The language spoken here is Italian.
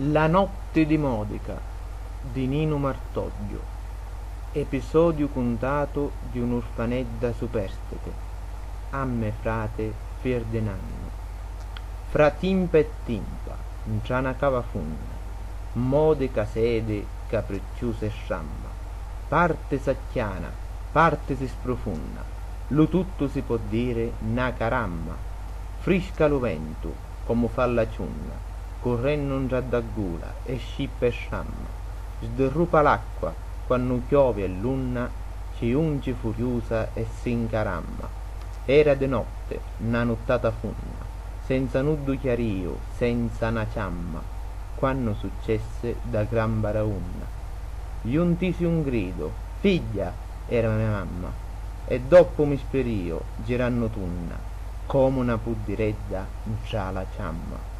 La notte di Modica di Nino Martoglio. Episodio contato di un'orfanedda superstite. Amme frate Ferdinando. Fra timpa e timpa, in ciana cava funna, Modica sede capricciosa e sciamma. Parte s'acchiana, parte si sprofunna, lo tutto si può dire na caramma. Frisca lo vento, come fa la ciunna, correnno già da gula e scippa e sciamma. Sderrupa l'acqua quando piove e lunna, ci unge furiosa e s'incaramma. Era de notte, na nottata funna, senza nuddo chiario, senza na ciamma, quando successe da gran baraunna. Gli untisi un grido, figlia, era mia mamma, e dopo mi sperio, giranno tunna, come una puddiredda in già la ciamma.